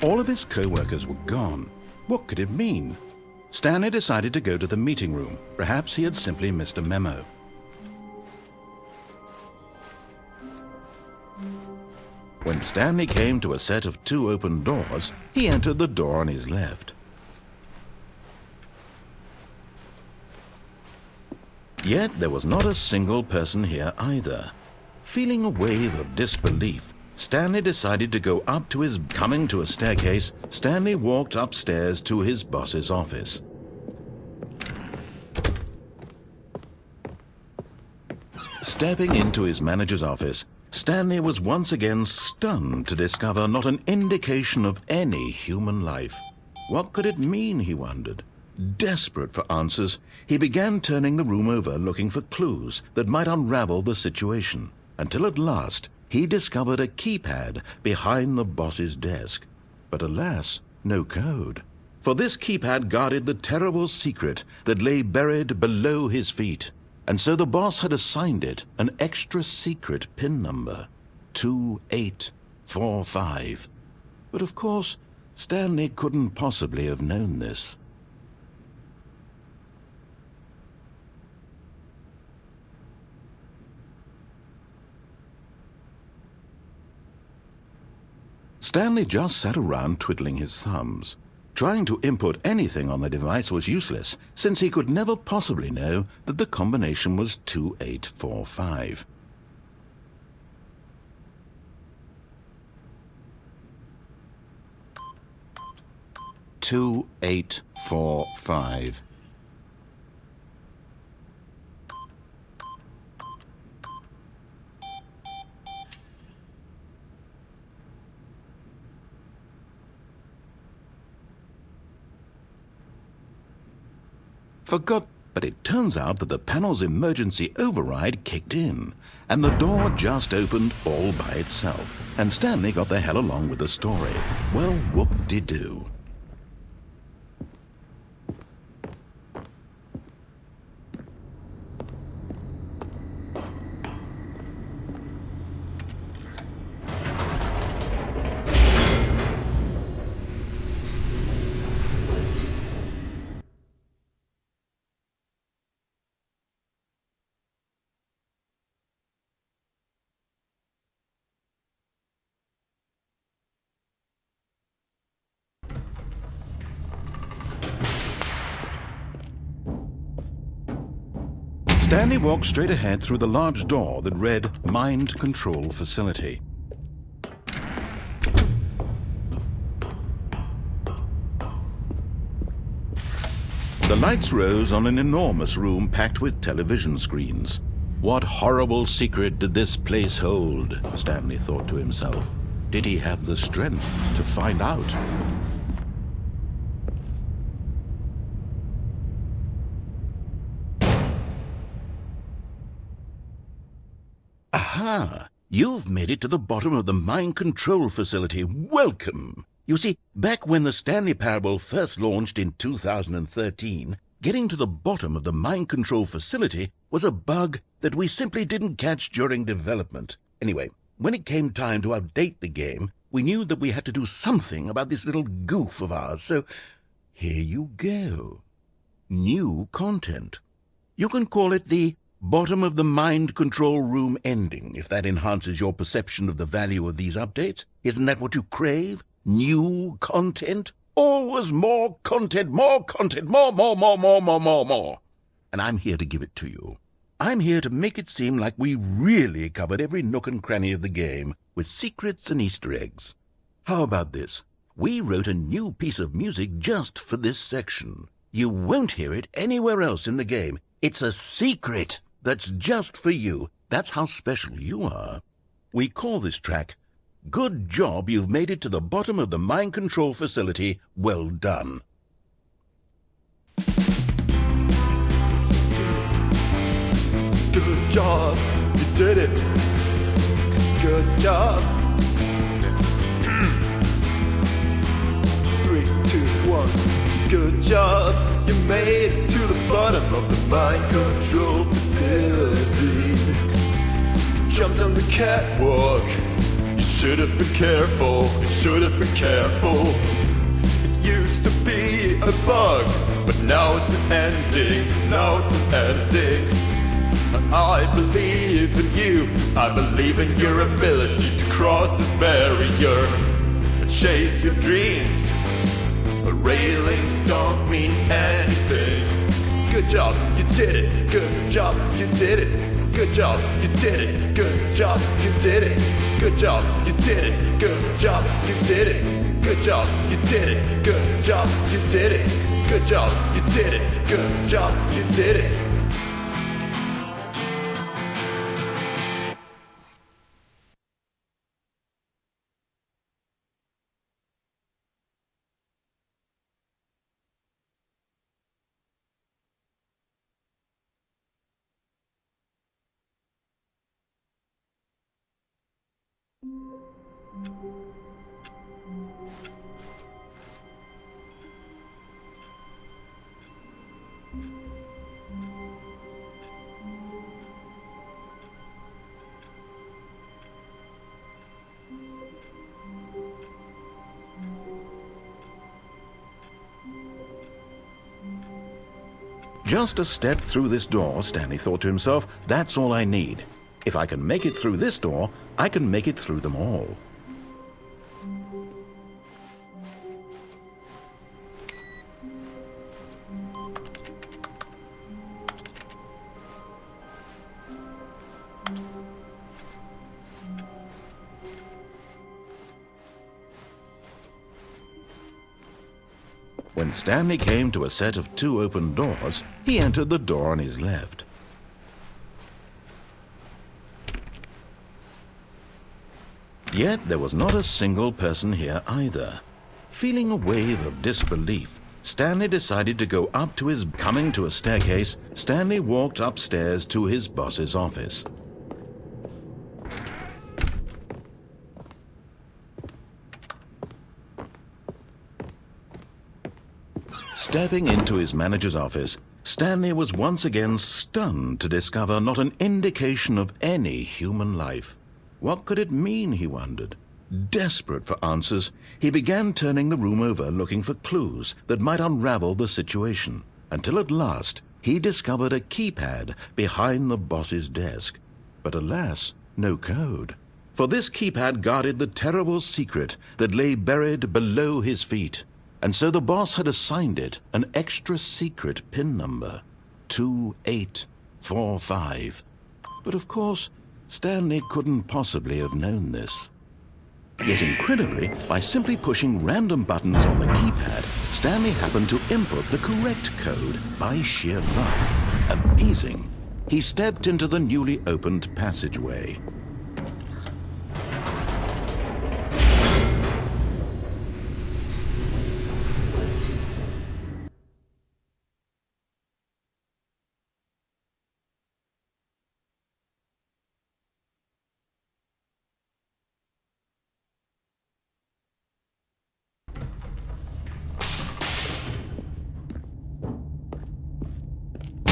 All of his co-workers were gone. What could it mean? Stanley decided to go to the meeting room. Perhaps he had simply missed a memo. When Stanley came to a set of 2 open doors, he entered the door on his left. Yet there was not a single person here either. Feeling a wave of disbelief, Stanley decided to go up to his... Coming to a staircase, Stanley walked upstairs to his boss's office. Stepping into his manager's office, Stanley was once again stunned to discover not an indication of any human life. What could it mean, he wondered. Desperate for answers, he began turning the room over looking for clues that might unravel the situation, until at last he discovered a keypad behind the boss's desk. But alas, no code. For this keypad guarded the terrible secret that lay buried below his feet. And so the boss had assigned it an extra secret PIN number, 2845. But of course, Stanley couldn't possibly have known this. Stanley just sat around twiddling his thumbs. Trying to input anything on the device was useless, since he could never possibly know that the combination was 2845. "2845. Forgot, but it turns out that the panel's emergency override kicked in, and the door just opened all by itself, and Stanley got the hell along with the story. Well, whoop-de-doo. Stanley walked straight ahead through the large door that read Mind Control Facility. The lights rose on an enormous room packed with television screens. What horrible secret did this place hold? Stanley thought to himself. Did he have the strength to find out? Aha! You've made it to the bottom of the mind control facility. Welcome! You see, back when the Stanley Parable first launched in 2013, getting to the bottom of the mind control facility was a bug that we simply didn't catch during development. Anyway, when it came time to update the game, we knew that we had to do something about this little goof of ours, so here you go. New content. You can call it the bottom of the mind control room ending, if that enhances your perception of the value of these updates. Isn't that what you crave? New content? Always more content, more, more. And I'm here to give it to you. I'm here to make it seem like we really covered every nook and cranny of the game, with secrets and Easter eggs. How about this? We wrote a new piece of music just for this section. You won't hear it anywhere else in the game. It's a secret that's just for you. That's how special you are. We call this track, Good Job You've Made It to the Bottom of the Mind Control Facility. Well done. Good job, you did it. Good job. 3, 2, 1. Good job, you made it to the bottom of the mind control facility. You jumped on the catwalk, you should have been careful, you should have been careful. It used to be a bug, but now it's an ending, now it's an ending. I believe in you, I believe in your ability to cross this barrier and chase your dreams. But railings don't mean anything. Good job, you did it. Good job, you did it. Good job, you did it. Good job, you did it. Good job, you did it. Good job, you did it. Good job, you did it. Good job, you did it. Good job, you did it. Good job, you did it. Just a step through this door, Stanley thought to himself, that's all I need. If I can make it through this door, I can make it through them all. When Stanley came to a set of 2 open doors, he entered the door on his left. Yet there was not a single person here either. Feeling a wave of disbelief, Stanley decided to go up to his... Coming to a staircase, Stanley walked upstairs to his boss's office. Stepping into his manager's office, Stanley was once again stunned to discover not an indication of any human life. What could it mean, he wondered. Desperate for answers, he began turning the room over looking for clues that might unravel the situation, until at last he discovered a keypad behind the boss's desk. But alas, no code. For this keypad guarded the terrible secret that lay buried below his feet. And so the boss had assigned it an extra secret PIN number, 2845. But of course, Stanley couldn't possibly have known this. Yet incredibly, by simply pushing random buttons on the keypad, Stanley happened to input the correct code by sheer luck. Amazing. He stepped into the newly opened passageway.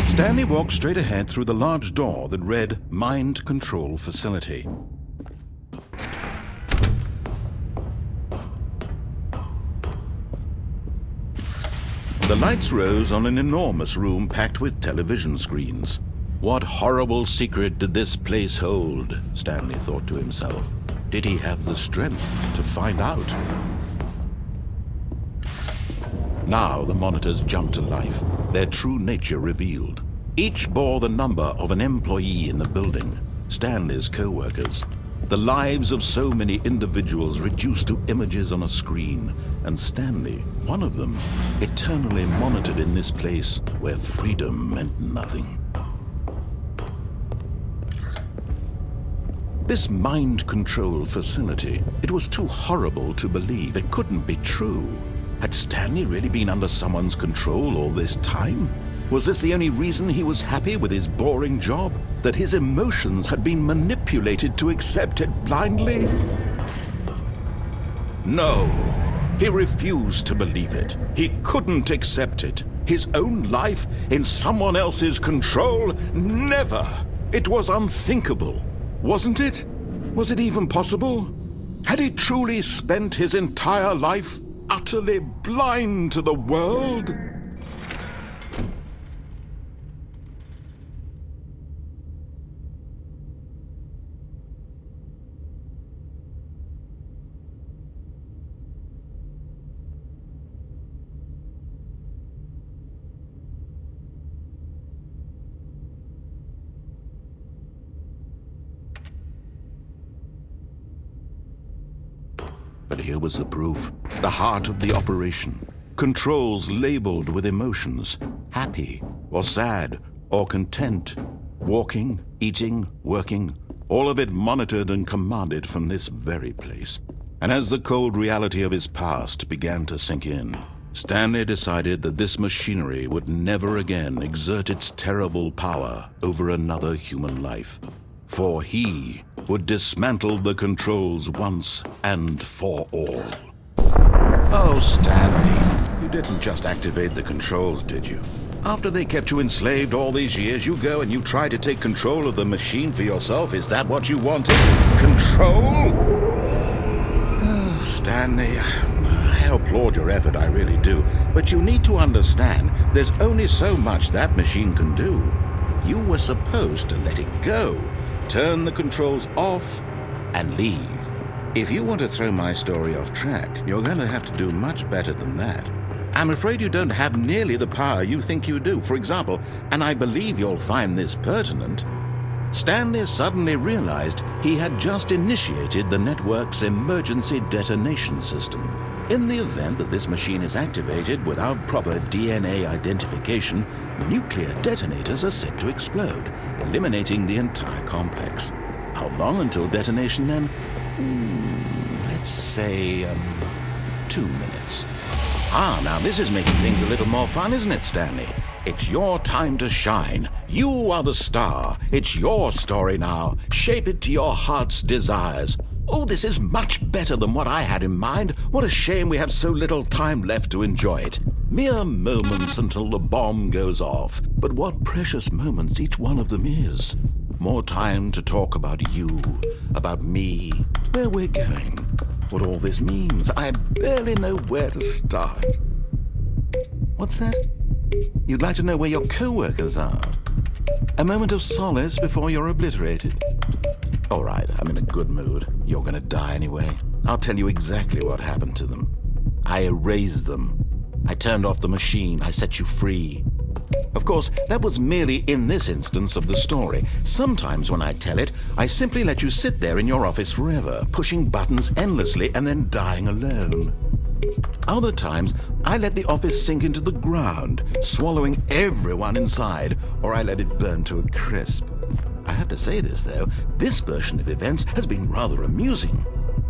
Stanley walked straight ahead through the large door that read Mind Control Facility. The lights rose on an enormous room packed with television screens. What horrible secret did this place hold? Stanley thought to himself. Did he have the strength to find out? Now the monitors jumped to life, their true nature revealed. Each bore the number of an employee in the building, Stanley's co-workers. The lives of so many individuals reduced to images on a screen, and Stanley, one of them, eternally monitored in this place where freedom meant nothing. This mind control facility, it was too horrible to believe. It couldn't be true. Had Stanley really been under someone's control all this time? Was this the only reason he was happy with his boring job? That his emotions had been manipulated to accept it blindly? No, he refused to believe it. He couldn't accept it. His own life in someone else's control? Never! It was unthinkable. Wasn't it? Was it even possible? Had he truly spent his entire life utterly blind to the world? But here was the proof, the heart of the operation. Controls labeled with emotions, happy or sad or content. Walking, eating, working, all of it monitored and commanded from this very place. And as the cold reality of his past began to sink in, Stanley decided that this machinery would never again exert its terrible power over another human life. For he would dismantle the controls once and for all. Oh, Stanley, you didn't just activate the controls, did you? After they kept you enslaved all these years, you go and you try to take control of the machine for yourself. Is that what you wanted? Control? Oh, Stanley, I applaud your effort, I really do. But you need to understand, there's only so much that machine can do. You were supposed to let it go. Turn the controls off and leave. If you want to throw my story off track, you're going to have to do much better than that. I'm afraid you don't have nearly the power you think you do. For example, and I believe you'll find this pertinent, Stanley suddenly realized he had just initiated the network's emergency detonation system. In the event that this machine is activated without proper DNA identification, nuclear detonators are set to explode, eliminating the entire complex. How long until detonation then? Let's say, 2 minutes. Now this is making things a little more fun, isn't it, Stanley? It's your time to shine. You are the star. It's your story now. Shape it to your heart's desires. Oh, this is much better than what I had in mind. What a shame we have so little time left to enjoy it. Mere moments until the bomb goes off. But what precious moments each one of them is. More time to talk about you, about me, where we're going, what all this means. I barely know where to start. What's that? You'd like to know where your co-workers are? A moment of solace before you're obliterated? All right, I'm in a good mood. You're gonna die anyway. I'll tell you exactly what happened to them. I erased them. I turned off the machine. I set you free. Of course, that was merely in this instance of the story. Sometimes when I tell it, I simply let you sit there in your office forever, pushing buttons endlessly and then dying alone. Other times, I let the office sink into the ground, swallowing everyone inside, or I let it burn to a crisp. I have to say this, though, this version of events has been rather amusing.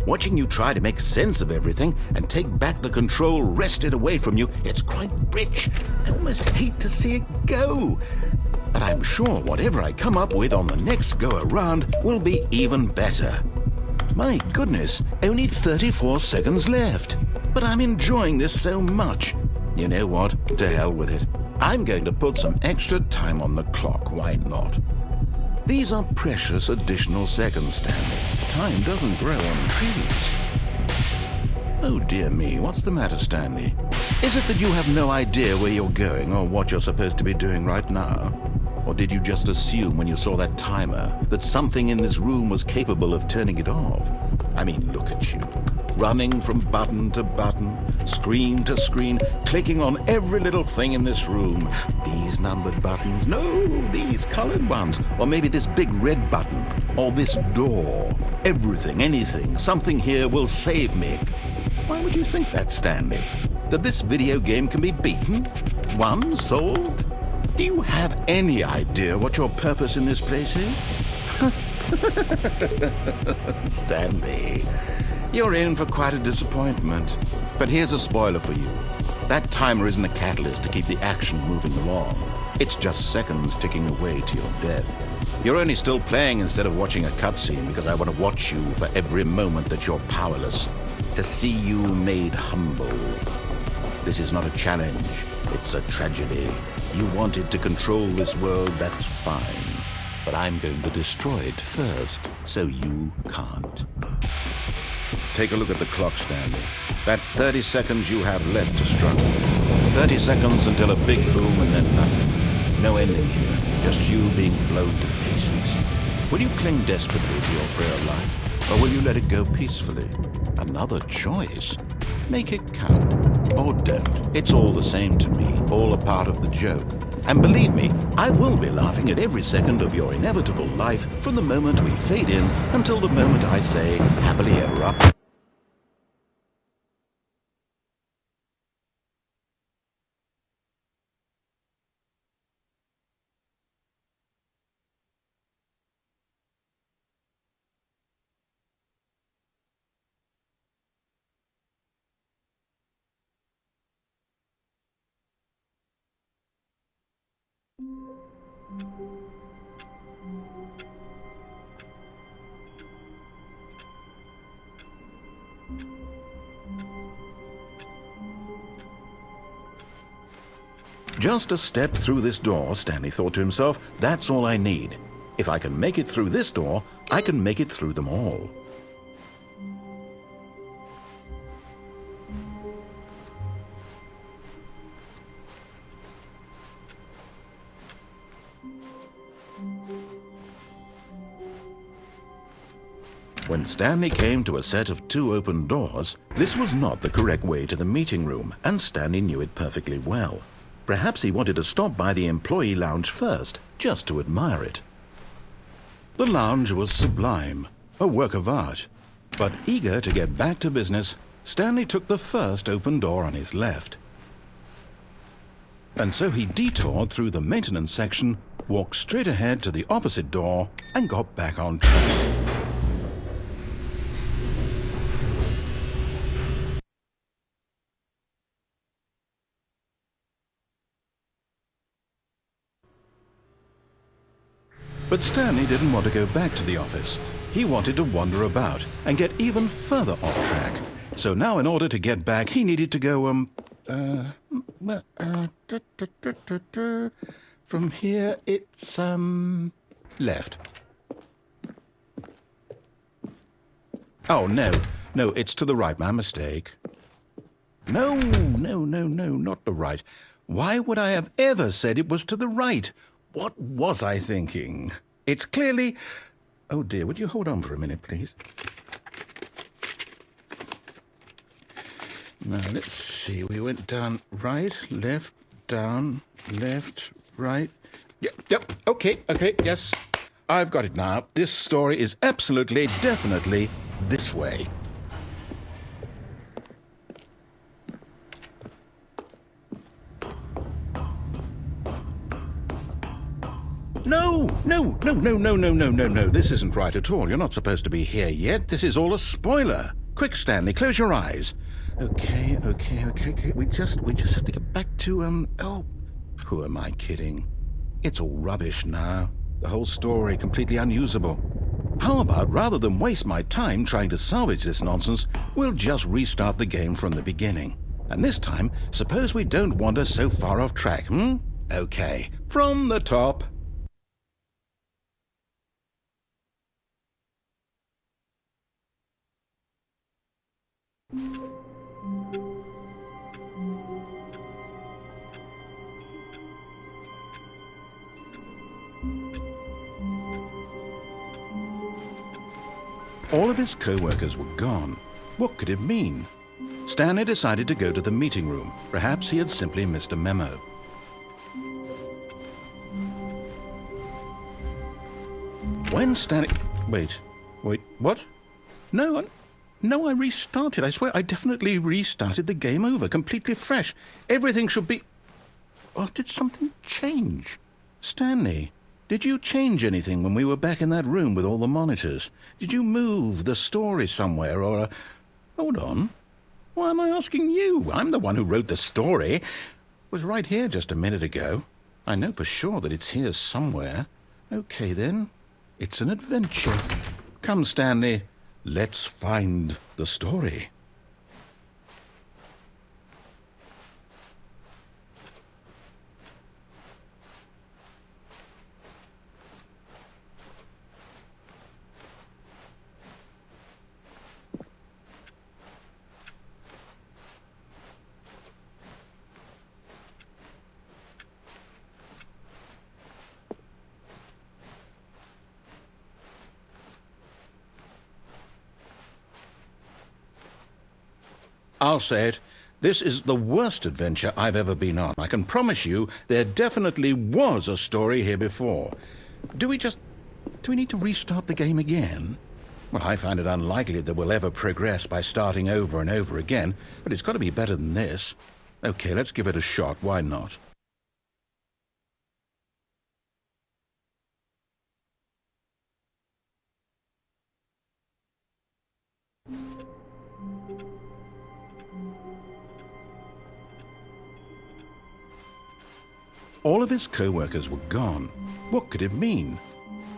Watching you try to make sense of everything and take back the control wrested away from you, it's quite rich. I almost hate to see it go. But I'm sure whatever I come up with on the next go-around will be even better. My goodness, only 34 seconds left. But I'm enjoying this so much. You know what? To hell with it. I'm going to put some extra time on the clock, why not? These are precious additional seconds, Stanley. Time doesn't grow on trees. Oh dear me, what's the matter, Stanley? Is it that you have no idea where you're going or what you're supposed to be doing right now? Or did you just assume when you saw that timer that something in this room was capable of turning it off? I mean, look at you. Running from button to button, screen to screen, clicking on every little thing in this room. These numbered buttons, no, these colored ones. Or maybe this big red button, or this door. Everything, anything, something here will save me. Why would you think that, Stanley? That this video game can be beaten? Won? Solved? Do you have any idea what your purpose in this place is? Stanley, you're in for quite a disappointment. But here's a spoiler for you. That timer isn't a catalyst to keep the action moving along. It's just seconds ticking away to your death. You're only still playing instead of watching a cutscene because I want to watch you for every moment that you're powerless. To see you made humble. This is not a challenge. It's a tragedy. You wanted to control this world, that's fine. But I'm going to destroy it first, so you can't. Take a look at the clock, Stanley. That's 30 seconds you have left to struggle. 30 seconds until a big boom and then nothing. No ending here, just you being blown to pieces. Will you cling desperately to your frail life, or will you let it go peacefully? Another choice. Make it count, or don't. It's all the same to me, all a part of the joke. And believe me, I will be laughing at every second of your inevitable life from the moment we fade in until the moment I say, happily ever after. Just a step through this door, Stanley thought to himself, that's all I need. If I can make it through this door, I can make it through them all. When Stanley came to a set of 2 open doors, this was not the correct way to the meeting room, and Stanley knew it perfectly well. Perhaps he wanted to stop by the employee lounge first, just to admire it. The lounge was sublime, a work of art. But eager to get back to business, Stanley took the first open door on his left. And so he detoured through the maintenance section, walked straight ahead to the opposite door, and got back on track. But Stanley didn't want to go back to the office. He wanted to wander about and get even further off track. So now in order to get back, he needed to go, from here it's, left. Oh, no, it's to the right, my mistake. No, not the right. Why would I have ever said it was to the right? What was I thinking? It's clearly... Oh dear, would you hold on for a minute, please? Now, let's see. We went down right, left, down, left, right. Yep, okay, yes. I've got it now. This story is absolutely, definitely this way. No. This isn't right at all. You're not supposed to be here yet. This is all a spoiler. Quick, Stanley, close your eyes. Okay. We just have to get back to, who am I kidding? It's all rubbish now. The whole story completely unusable. How about, rather than waste my time trying to salvage this nonsense, we'll just restart the game from the beginning. And this time, suppose we don't wander so far off track, Okay, from the top. All of his co-workers were gone. What could it mean? Stanley decided to go to the meeting room. Perhaps he had simply missed a memo. When Stanley... Wait, what? No, I restarted. I swear I definitely restarted the game over, completely fresh. Everything should be... Oh, did something change? Stanley, did you change anything when we were back in that room with all the monitors? Did you move the story somewhere or... Hold on. Why am I asking you? I'm the one who wrote the story. It was right here just a minute ago. I know for sure that it's here somewhere. Okay, then. It's an adventure. Come, Stanley. Let's find the story. I'll say it. This is the worst adventure I've ever been on. I can promise you there definitely was a story here before. Do we need to restart the game again? Well, I find it unlikely that we'll ever progress by starting over and over again, but it's got to be better than this. Okay, let's give it a shot. Why not? All of his co-workers were gone. What could it mean?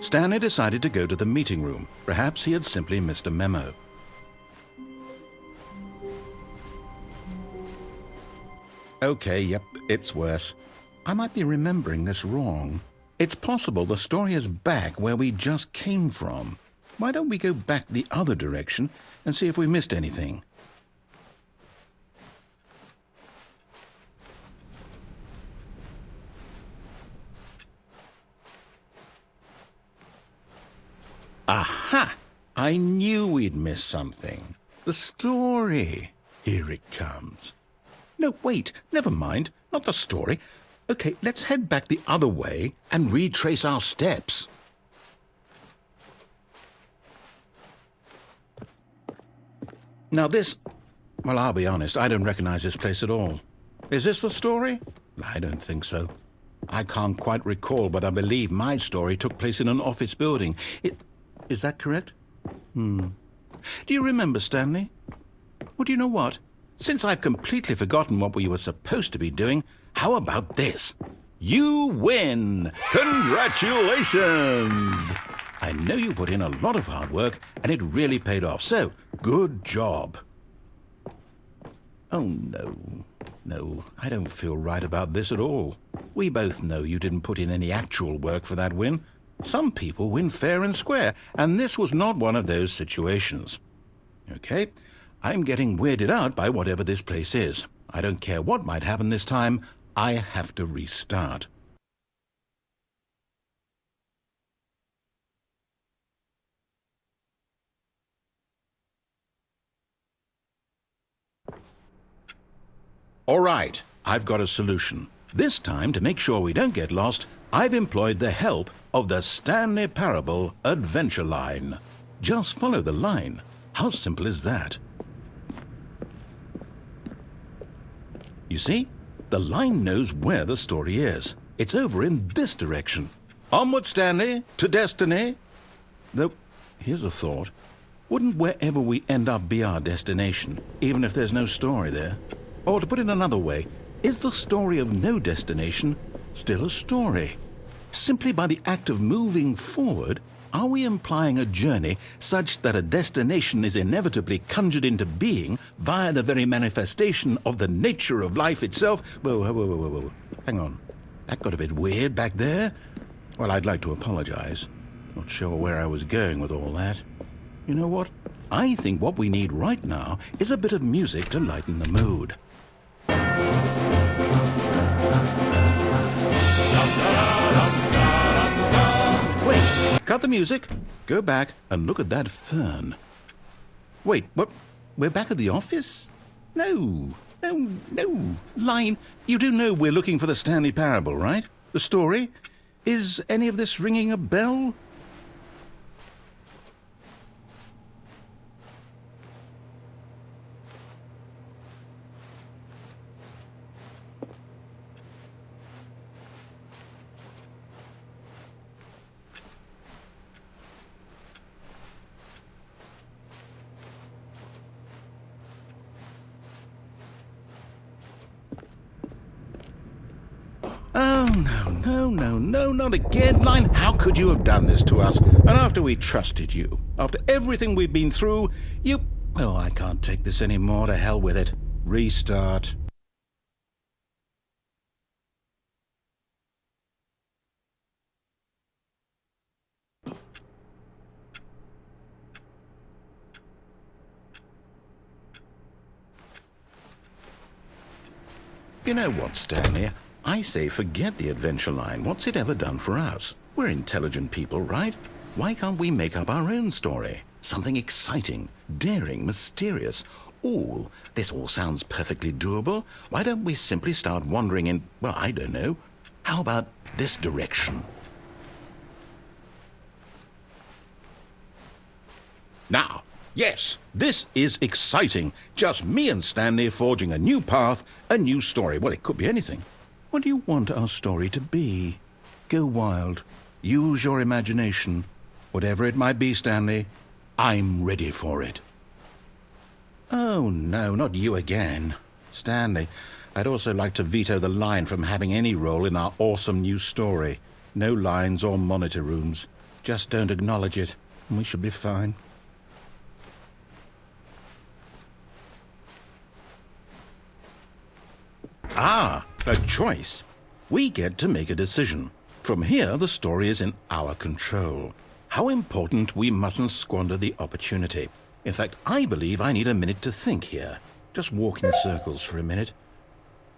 Stanley decided to go to the meeting room. Perhaps he had simply missed a memo. Okay, yep, it's worse. I might be remembering this wrong. It's possible the story is back where we just came from. Why don't we go back the other direction and see if we missed anything? Aha! I knew we'd miss something. The story. Here it comes. No, wait, never mind. Not the story. Okay, let's head back the other way and retrace our steps. Now well, I'll be honest, I don't recognize this place at all. Is this the story? I don't think so. I can't quite recall, but I believe my story took place in an office building. Is that correct? Do you remember, Stanley? Well, do you know what? Since I've completely forgotten what we were supposed to be doing, how about this? You win! Congratulations! I know you put in a lot of hard work, and it really paid off, so good job. Oh, no. No, I don't feel right about this at all. We both know you didn't put in any actual work for that win. Some people win fair and square, and this was not one of those situations. Okay, I'm getting weirded out by whatever this place is. I don't care what might happen this time. I have to restart. All right, I've got a solution. This time, to make sure we don't get lost, I've employed the help of the Stanley Parable Adventure Line. Just follow the line. How simple is that? You see, the line knows where the story is. It's over in this direction. Onward, Stanley, to destiny. Though, here's a thought. Wouldn't wherever we end up be our destination, even if there's no story there? Or to put it another way, is the story of no destination still a story? Simply by the act of moving forward, are we implying a journey such that a destination is inevitably conjured into being via the very manifestation of the nature of life itself? Whoa. Hang on. That got a bit weird back there. Well, I'd like to apologize. Not sure where I was going with all that. You know what? I think what we need right now is a bit of music to lighten the mood. Cut the music, go back and look at that fern. Wait, what? We're back at the office? No. Line, you do know we're looking for the Stanley Parable, right? The story? Is any of this ringing a bell? Oh, no, not again. Line, how could you have done this to us? And after we trusted you, after everything we've been through, Oh, I can't take this anymore. To hell with it. Restart. You know what, Stanley? I say forget the adventure line. What's it ever done for us? We're intelligent people, right? Why can't we make up our own story? Something exciting, daring, mysterious. Ooh, this all sounds perfectly doable. Why don't we simply start wandering in, well, I don't know. How about this direction? Now, yes, this is exciting. Just me and Stanley forging a new path, a new story. Well, it could be anything. What do you want our story to be? Go wild. Use your imagination. Whatever it might be, Stanley, I'm ready for it. Oh, no, not you again. Stanley, I'd also like to veto the line from having any role in our awesome new story. No lines or monitor rooms. Just don't acknowledge it, and we should be fine. Ah, a choice. We get to make a decision. From here, the story is in our control. How important we mustn't squander the opportunity. In fact, I believe I need a minute to think here. Just walk in circles for a minute.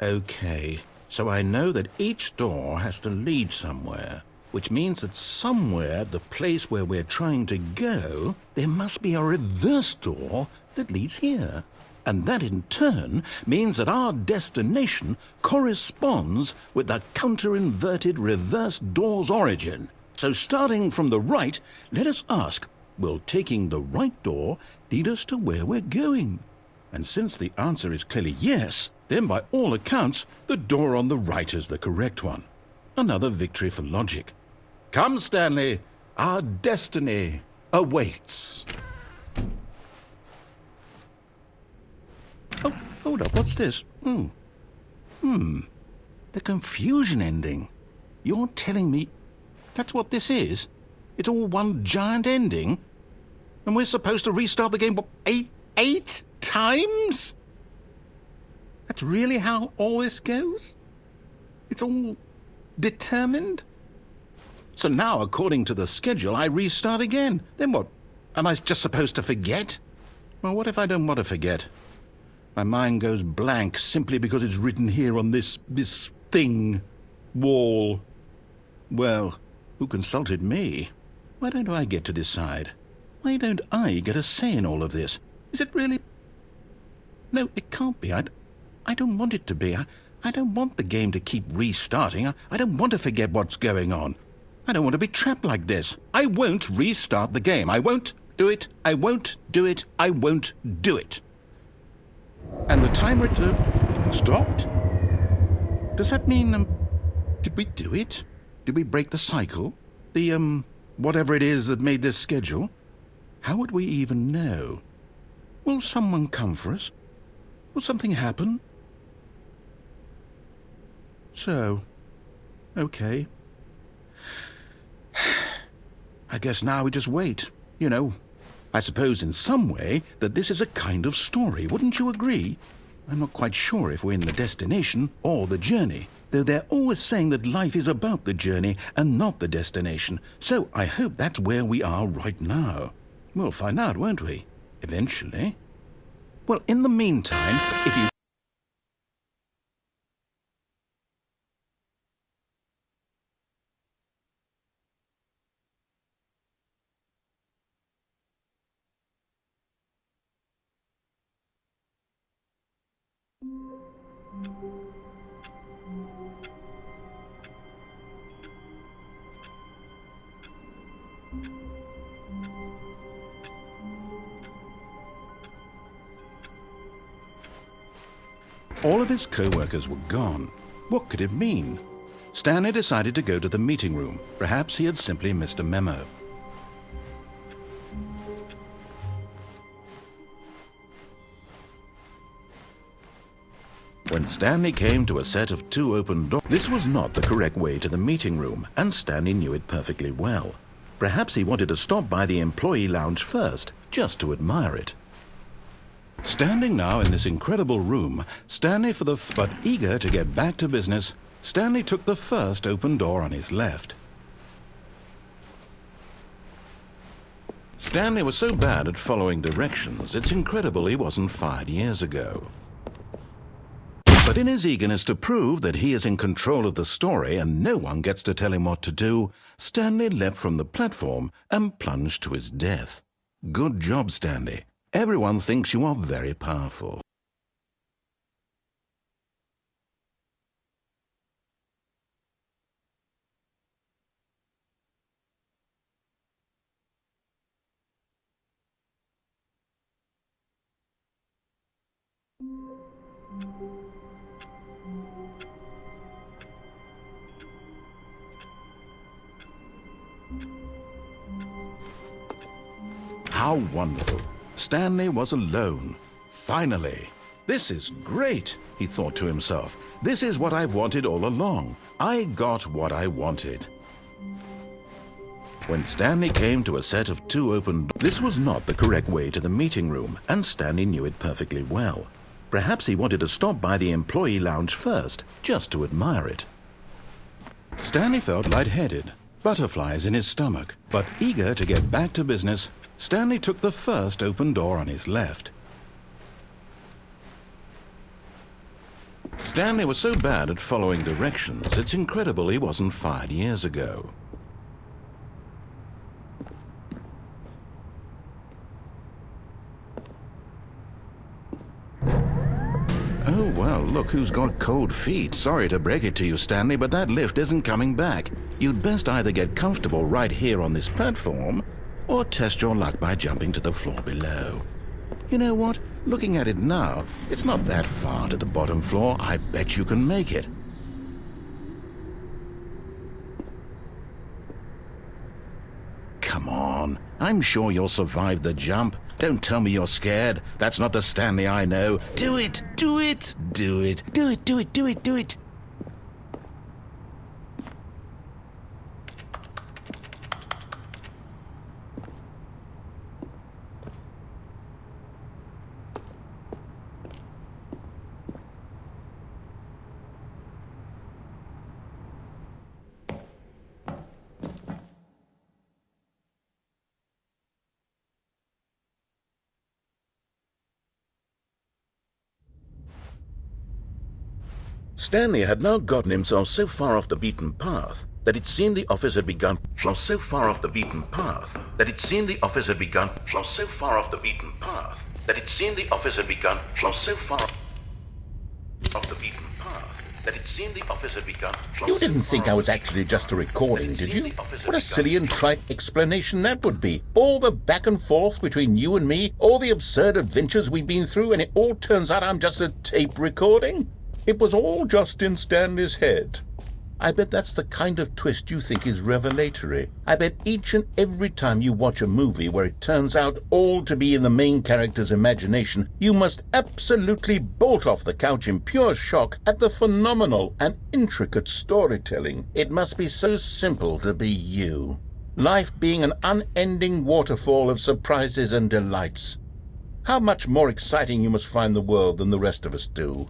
Okay, so I know that each door has to lead somewhere, which means that somewhere, the place where we're trying to go, there must be a reverse door that leads here. And that in turn means that our destination corresponds with the counter-inverted reverse door's origin. So starting from the right, let us ask, will taking the right door lead us to where we're going? And since the answer is clearly yes, then by all accounts, the door on the right is the correct one. Another victory for logic. Come, Stanley, our destiny awaits. Oh, hold up, what's this? The confusion ending. You're telling me that's what this is? It's all one giant ending? And we're supposed to restart the game, what, eight times? That's really how all this goes? It's all determined? So now, according to the schedule, I restart again. Then what? Am I just supposed to forget? Well, what if I don't want to forget? My mind goes blank simply because it's written here on this thing, wall. Well, who consulted me? Why don't I get to decide? Why don't I get a say in all of this? Is it really? No, it can't be. I don't want it to be. I don't want the game to keep restarting. I don't want to forget what's going on. I don't want to be trapped like this. I won't restart the game. I won't do it. I won't do it. I won't do it. And the timer stopped? Does that mean, did we do it? Did we break the cycle? The, whatever it is that made this schedule? How would we even know? Will someone come for us? Will something happen? So, okay. I guess now we just wait, you know. I suppose in some way that this is a kind of story, wouldn't you agree? I'm not quite sure if we're in the destination or the journey, though they're always saying that life is about the journey and not the destination, so I hope that's where we are right now. We'll find out, won't we? Eventually. Well, in the meantime, if you... All of his co-workers were gone. What could it mean? Stanley decided to go to the meeting room. Perhaps he had simply missed a memo. When Stanley came to a set of 2 open doors, this was not the correct way to the meeting room, and Stanley knew it perfectly well. Perhaps he wanted to stop by the employee lounge first, just to admire it. Standing now in this incredible room, but eager to get back to business, Stanley took the first open door on his left. Stanley was so bad at following directions, it's incredible he wasn't fired years ago. But in his eagerness to prove that he is in control of the story and no one gets to tell him what to do, Stanley leapt from the platform and plunged to his death. Good job, Stanley. Everyone thinks you are very powerful. How wonderful. Stanley was alone. Finally. This is great, he thought to himself. This is what I've wanted all along. I got what I wanted. When Stanley came to a set of 2 open doors, this was not the correct way to the meeting room, and Stanley knew it perfectly well. Perhaps he wanted to stop by the employee lounge first, just to admire it. Stanley felt lightheaded, butterflies in his stomach, but eager to get back to business, Stanley took the first open door on his left. Stanley was so bad at following directions, it's incredible he wasn't fired years ago. Oh, well, look who's got cold feet. Sorry to break it to you, Stanley, but that lift isn't coming back. You'd best either get comfortable right here on this platform, or test your luck by jumping to the floor below. You know what? Looking at it now, it's not that far to the bottom floor. I bet you can make it. Come on. I'm sure you'll survive the jump. Don't tell me you're scared. That's not the Stanley I know. Do it! Do it! Do it! Do it! Do it! Do it! Do it! Stanley had now gotten himself so far off the beaten path that it seemed the office had begun so far off the beaten path that it seemed the office had begun so far off the beaten path that it seemed the office had begun so far off the beaten path that it seemed the office had begun. You didn't think I was actually just a recording, did you? What a silly and trite explanation that would be. All the back and forth between you and me, all the absurd adventures we've been through, and it all turns out I'm just a tape recording? It was all just in Stanley's head. I bet that's the kind of twist you think is revelatory. I bet each and every time you watch a movie where it turns out all to be in the main character's imagination, you must absolutely bolt off the couch in pure shock at the phenomenal and intricate storytelling. It must be so simple to be you. Life being an unending waterfall of surprises and delights. How much more exciting you must find the world than the rest of us do.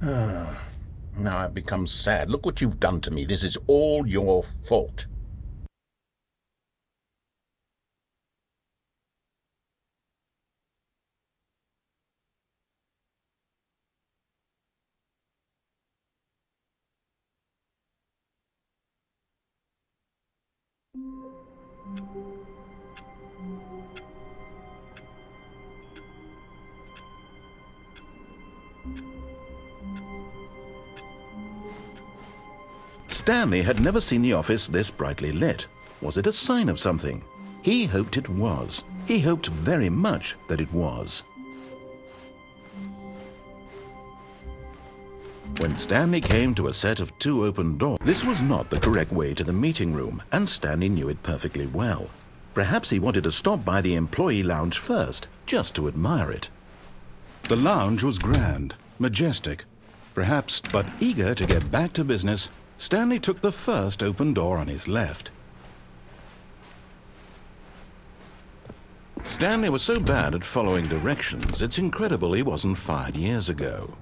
Now I've become sad. Look what you've done to me. This is all your fault. Stanley had never seen the office this brightly lit. Was it a sign of something? He hoped it was. He hoped very much that it was. When Stanley came to a set of 2 open doors, this was not the correct way to the meeting room, and Stanley knew it perfectly well. Perhaps he wanted to stop by the employee lounge first, just to admire it. The lounge was grand, majestic, perhaps, but eager to get back to business, Stanley took the first open door on his left. Stanley was so bad at following directions, it's incredible he wasn't fired years ago.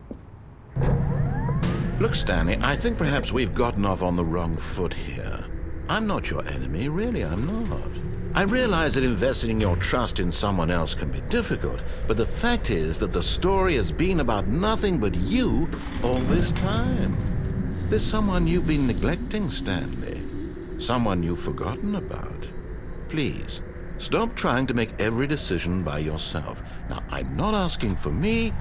Look, Stanley, I think perhaps we've gotten off on the wrong foot here. I'm not your enemy, really, I'm not. I realize that investing your trust in someone else can be difficult, but the fact is that the story has been about nothing but you all this time. There's someone you've been neglecting, Stanley. Someone you've forgotten about. Please, Stop trying to make every decision by yourself. Now, I'm not asking for me,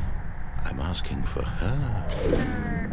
I'm asking for her.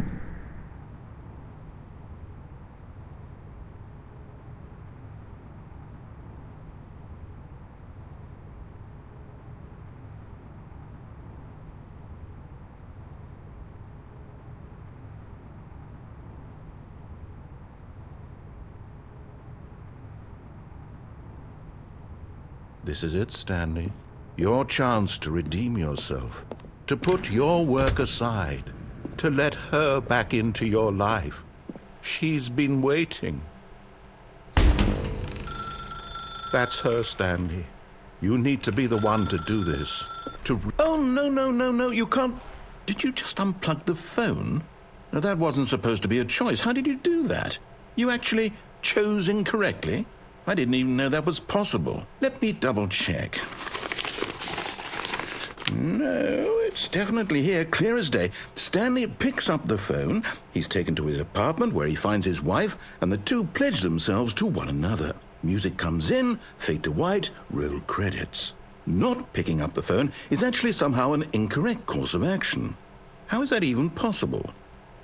This is it, Stanley. Your chance to redeem yourself, to put your work aside, to let her back into your life. She's been waiting. That's her, Stanley. You need to be the one to do this. Oh, no, you can't. Did you just unplug the phone? No, that wasn't supposed to be a choice. How did you do that? You actually chose incorrectly? I didn't even know that was possible. Let me double check. No, it's definitely here, clear as day. Stanley picks up the phone. He's taken to his apartment where he finds his wife, and the two pledge themselves to one another. Music comes in, fade to white, roll credits. Not picking up the phone is actually somehow an incorrect course of action. How is that even possible?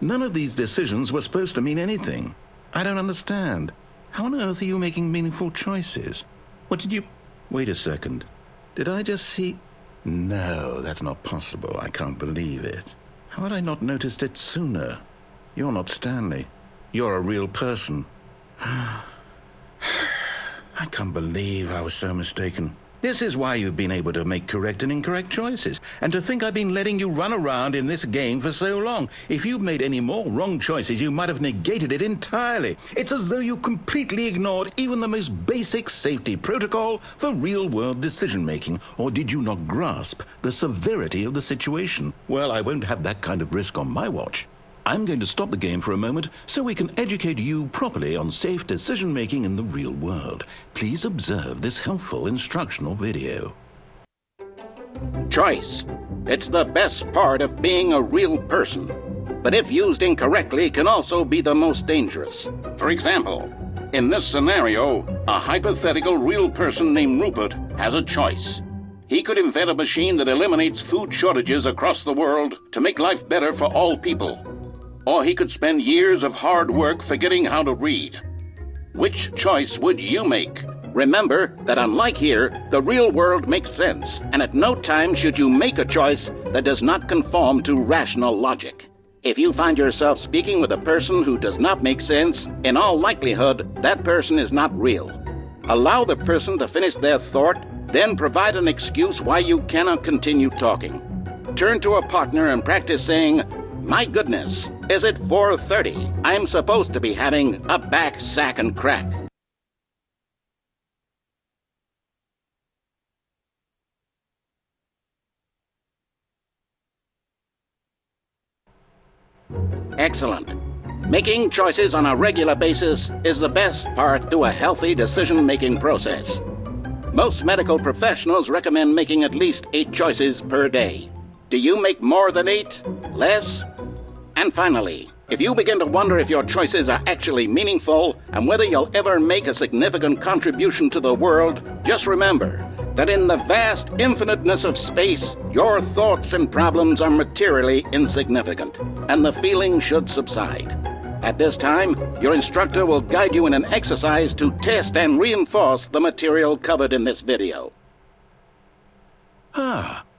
None of these decisions were supposed to mean anything. I don't understand. How on earth are you making meaningful choices? What did you... Wait a second. Did I just see... No, that's not possible. I can't believe it. How had I not noticed it sooner? You're not Stanley. You're a real person. I can't believe I was so mistaken. This is why you've been able to make correct and incorrect choices. And to think I've been letting you run around in this game for so long. If you'd made any more wrong choices, you might have negated it entirely. It's as though you completely ignored even the most basic safety protocol for real-world decision-making. Or did you not grasp the severity of the situation? Well, I won't have that kind of risk on my watch. I'm going to stop the game for a moment so we can educate you properly on safe decision-making in the real world. Please observe this helpful instructional video. Choice. It's the best part of being a real person. But if used incorrectly, can also be the most dangerous. For example, in this scenario, a hypothetical real person named Rupert has a choice. He could invent a machine that eliminates food shortages across the world to make life better for all people. Or he could spend years of hard work forgetting how to read. Which choice would you make? Remember that unlike here, the real world makes sense, and at no time should you make a choice that does not conform to rational logic. If you find yourself speaking with a person who does not make sense, in all likelihood, that person is not real. Allow the person to finish their thought, then provide an excuse why you cannot continue talking. Turn to a partner and practice saying, "My goodness, is it 4:30? I'm supposed to be having a back, sack, and crack." Excellent. Making choices on a regular basis is the best part to a healthy decision-making process. Most medical professionals recommend making at least 8 choices per day. Do you make more than 8? Less? And finally, if you begin to wonder if your choices are actually meaningful and whether you'll ever make a significant contribution to the world, just remember that in the vast infiniteness of space, your thoughts and problems are materially insignificant, and the feeling should subside. At this time, your instructor will guide you in an exercise to test and reinforce the material covered in this video.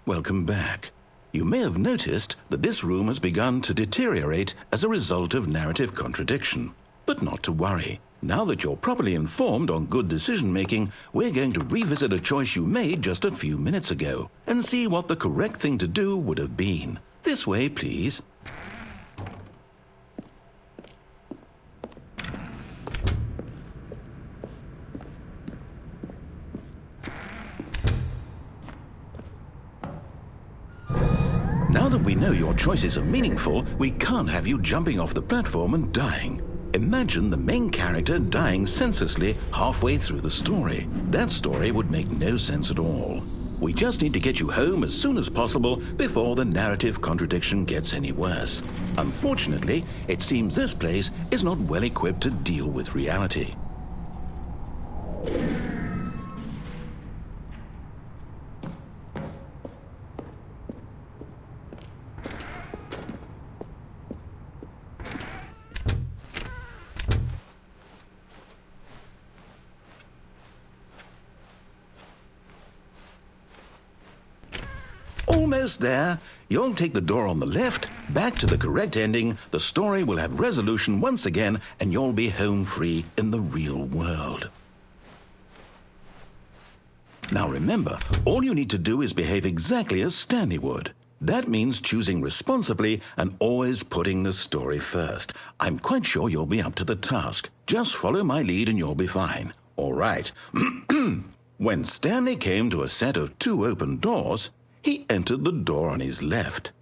Welcome back. You may have noticed that this room has begun to deteriorate as a result of narrative contradiction. But not to worry. Now that you're properly informed on good decision-making, we're going to revisit a choice you made just a few minutes ago and see what the correct thing to do would have been. This way, please. Now that we know your choices are meaningful, we can't have you jumping off the platform and dying. Imagine the main character dying senselessly halfway through the story. That story would make no sense at all. We just need to get you home as soon as possible before the narrative contradiction gets any worse. Unfortunately, it seems this place is not well equipped to deal with reality. Almost there. You'll take the door on the left, back to the correct ending, the story will have resolution once again, and you'll be home free in the real world. Now remember, all you need to do is behave exactly as Stanley would. That means choosing responsibly and always putting the story first. I'm quite sure you'll be up to the task. Just follow my lead and you'll be fine. All right. When Stanley came to a set of 2 open doors, he entered the door on his left.